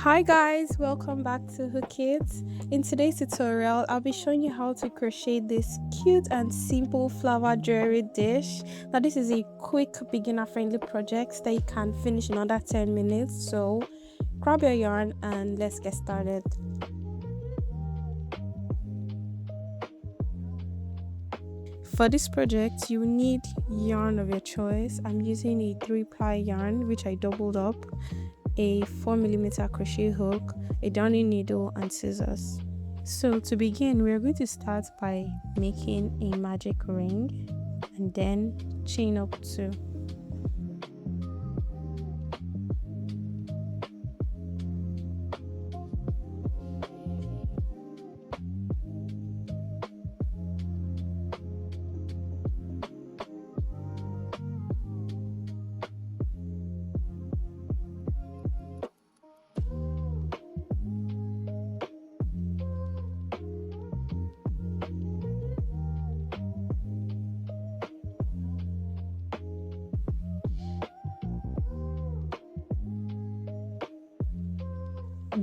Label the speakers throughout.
Speaker 1: Hi guys, welcome back to Hookiit. In today's tutorial, I'll be showing you how to crochet this cute and simple flower jewelry dish. Now this is a quick beginner friendly project that you can finish in under 10 minutes. So grab your yarn and let's get started. For this project, you need yarn of your choice. I'm using a 3-ply yarn which I doubled up, a 4mm crochet hook, a darning needle and scissors. So to begin, we're going to start by making a magic ring and then chain up 2.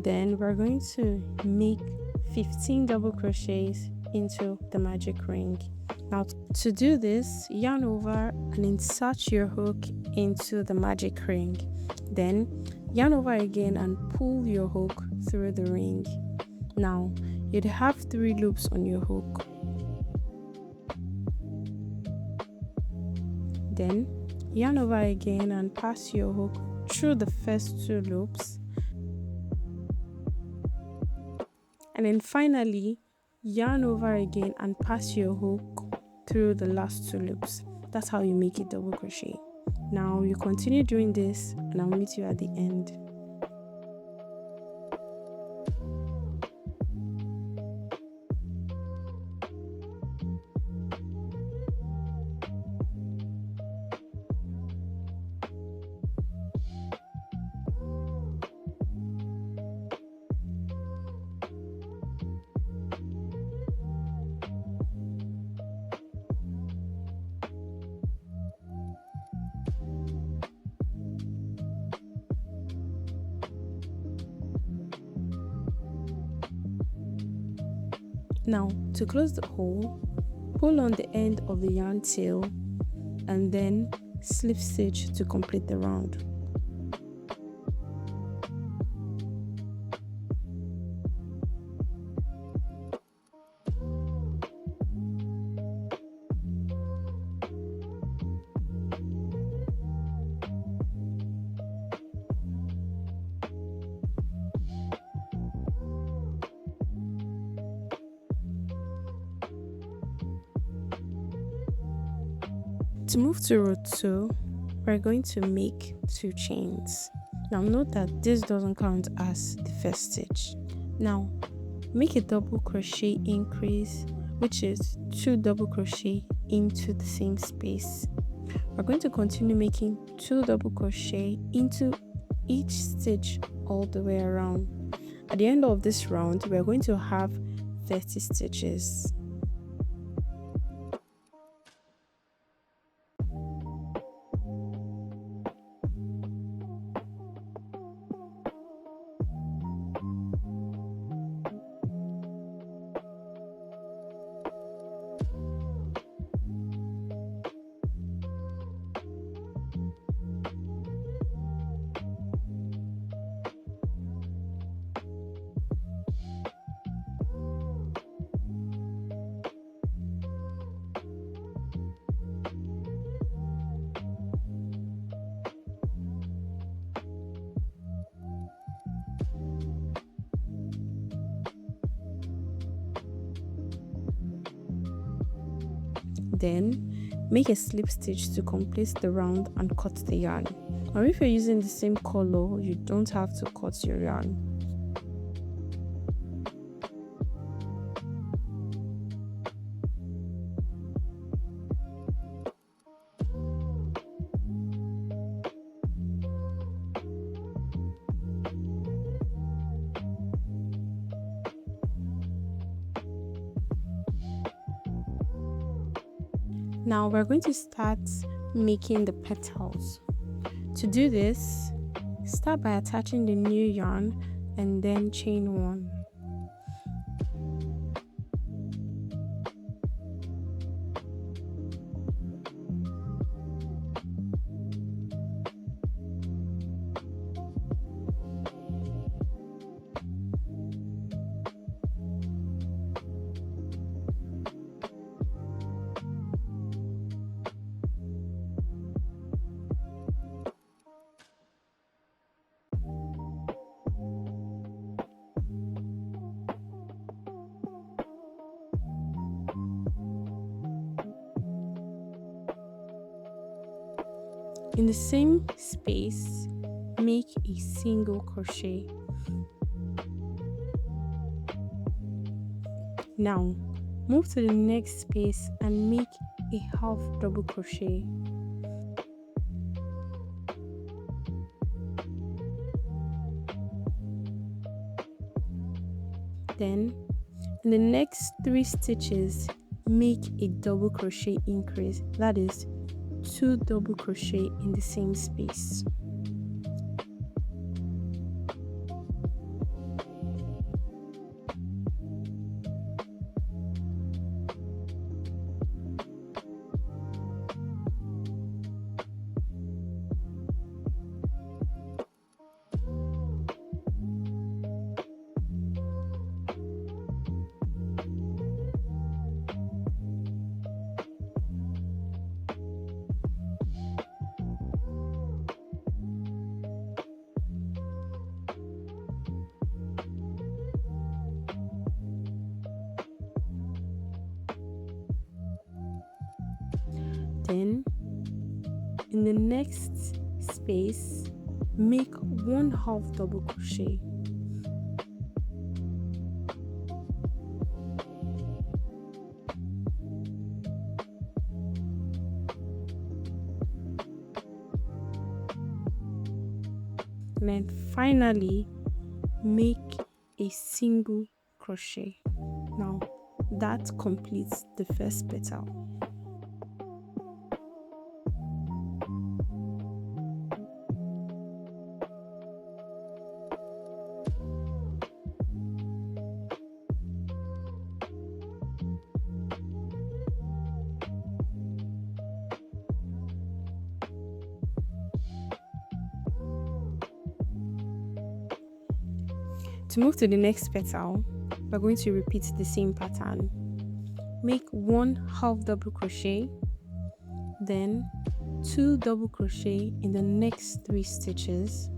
Speaker 1: Then we're going to make 15 double crochets into the magic ring. Now to do this, yarn over and insert your hook into the magic ring. Then yarn over again and pull your hook through the ring. Now you'd have 3 loops on your hook. Then yarn over again and pass your hook through the first 2 loops. And then finally, yarn over again and pass your hook through the last 2 loops. That's how you make a double crochet. Now you continue doing this and I'll meet you at the end. Now to close the hole, pull on the end of the yarn tail and then slip stitch to complete the round. To move to row 2, we're going to make 2 chains. Now note that this doesn't count as the first stitch. Now make a double crochet increase, which is 2 double crochet into the same space. We're going to continue making 2 double crochet into each stitch all the way around. At the end of this round, we're going to have 30 stitches. Then make a slip stitch to complete the round and cut the yarn. Or if you're using the same color, you don't have to cut your yarn. Now we're going to start making the petals. To do this, start by attaching the new yarn and then chain 1. In the same space, make a single crochet. Now, move to the next space and make a half double crochet. Then, in the next 3 stitches, make a double crochet increase, that is 2 double crochet in the same space. Then, in the next space, make 1 half double crochet. And then finally, make a single crochet. Now, that completes the first petal. To move to the next petal, we're going to repeat the same pattern. Make 1 half double crochet, then 2 double crochet in the next 3 stitches,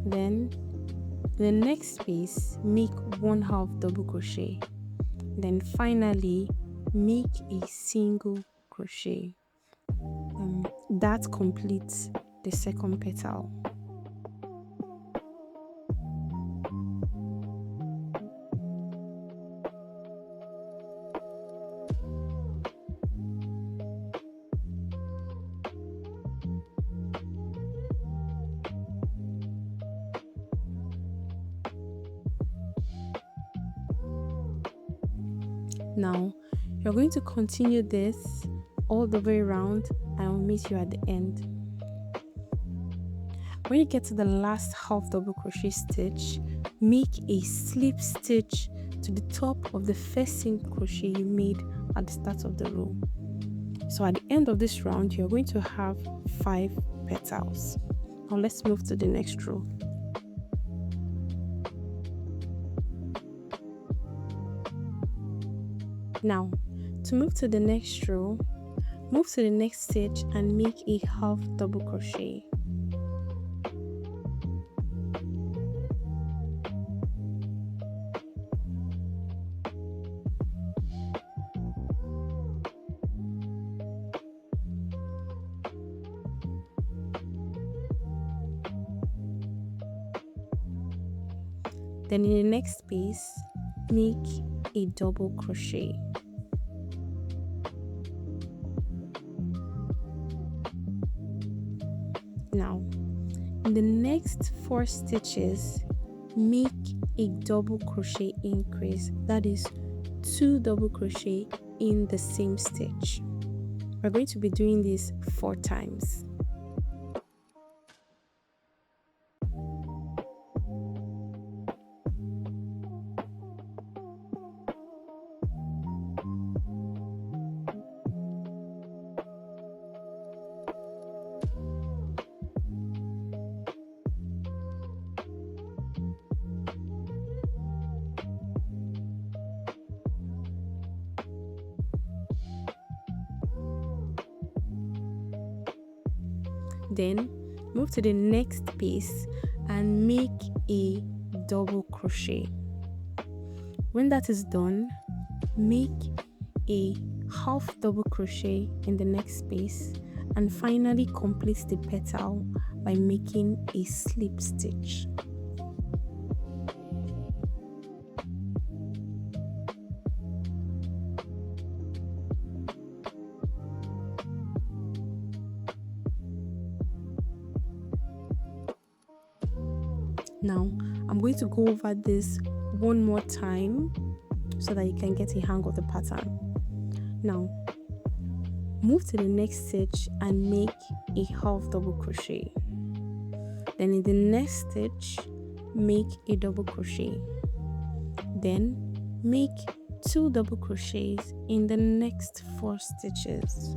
Speaker 1: then the next space, make 1 half double crochet, then finally make a single crochet. That completes the second petal. Now, you're going to continue this all the way around and I'll meet you at the end. When you get to the last half double crochet stitch, make a slip stitch to the top of the first single crochet you made at the start of the row. So at the end of this round, you're going to have 5 petals. Now let's move to the next row. Now, to move to the next row, move to the next stitch and make a half double crochet. Then in the next space, make a double crochet. Now, in the next 4 stitches, make a double crochet increase, that is 2 double crochet in the same stitch. We're going to be doing this 4 times. Then move to the next space and make a double crochet. When that is done, make a half double crochet in the next space and finally complete the petal by making a slip stitch. Now, I'm going to go over this one more time so that you can get a hang of the pattern. Now, move to the next stitch and make a half double crochet. Then in the next stitch, make a double crochet. Then make 2 double crochets in the next 4 stitches.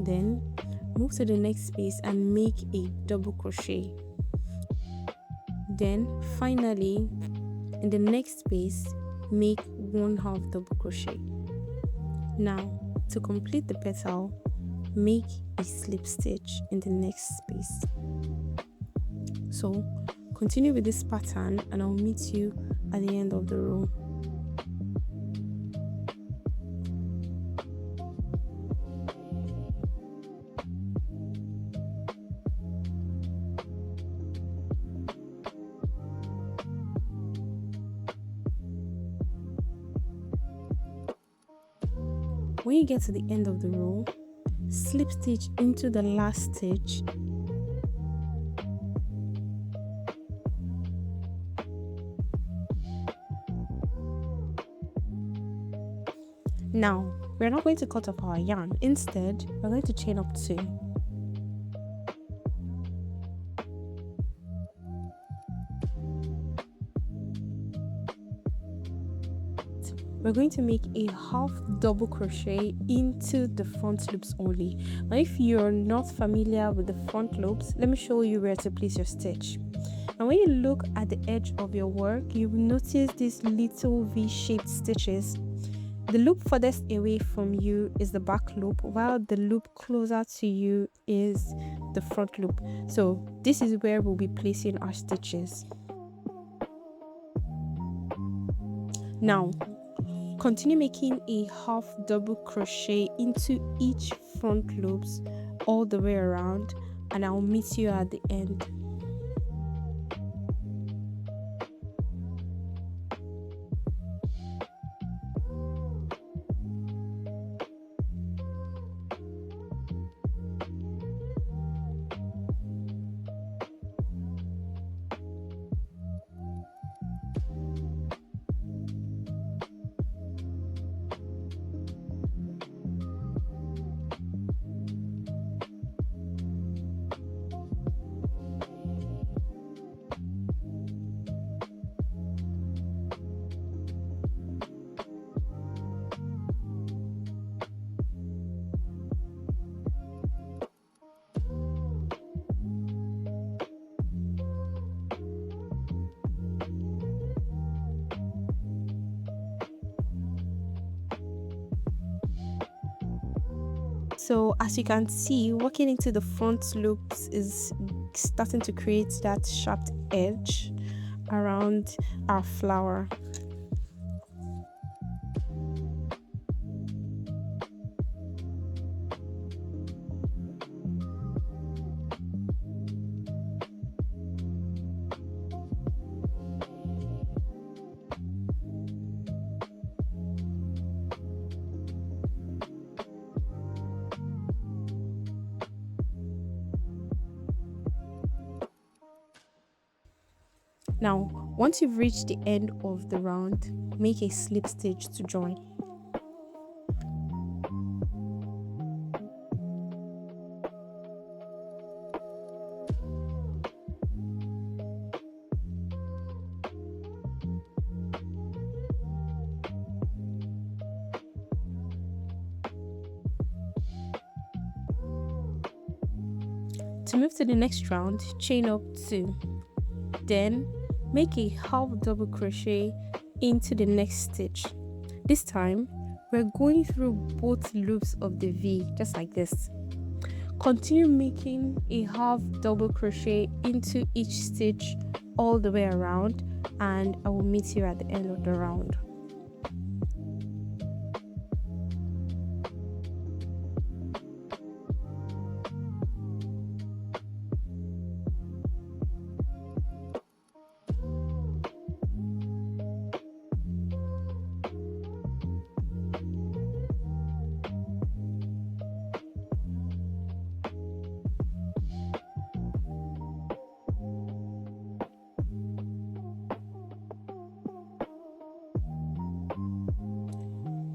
Speaker 1: Then move to the next space and make a double crochet. Then finally, in the next space, make 1 half double crochet. Now, to complete the petal, make a slip stitch in the next space. So continue with this pattern and I'll meet you at the end of the row. When you get to the end of the row, slip stitch into the last stitch . Now, we're not going to cut off our yarn. Instead, we're going to chain up 2. We're going to make a half double crochet into the front loops only. Now, if you're not familiar with the front loops, let me show you where to place your stitch. And when you look at the edge of your work, you will notice these little V-shaped stitches. The loop furthest away from you is the back loop, while the loop closer to you is the front loop. So this is where we'll be placing our stitches. Now, continue making a half double crochet into each front loops all the way around, and I'll meet you at the end. So as you can see, working into the front loops is starting to create that sharp edge around our flower. Now, once you've reached the end of the round, make a slip stitch to join. To move to the next round, chain up 2. Then make a half double crochet into the next stitch. This time we're going through both loops of the V, just like this. Continue making a half double crochet into each stitch all the way around, and I will meet you at the end of the round.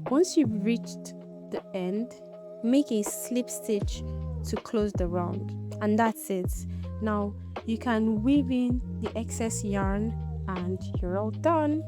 Speaker 1: Once you've reached the end, make a slip stitch to close the round, and that's it. Now you can weave in the excess yarn and you're all done.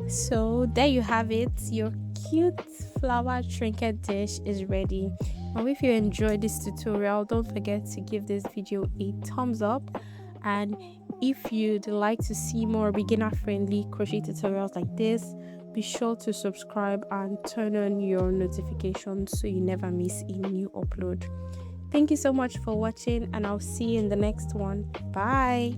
Speaker 1: So there you have it, your cute flower trinket dish is ready. Now if you enjoyed this tutorial, don't forget to give this video a thumbs up, and if you'd like to see more beginner friendly crochet tutorials like this, be sure to subscribe and turn on your notifications so you never miss a new upload. Thank you so much for watching, and I'll see you in the next one. Bye.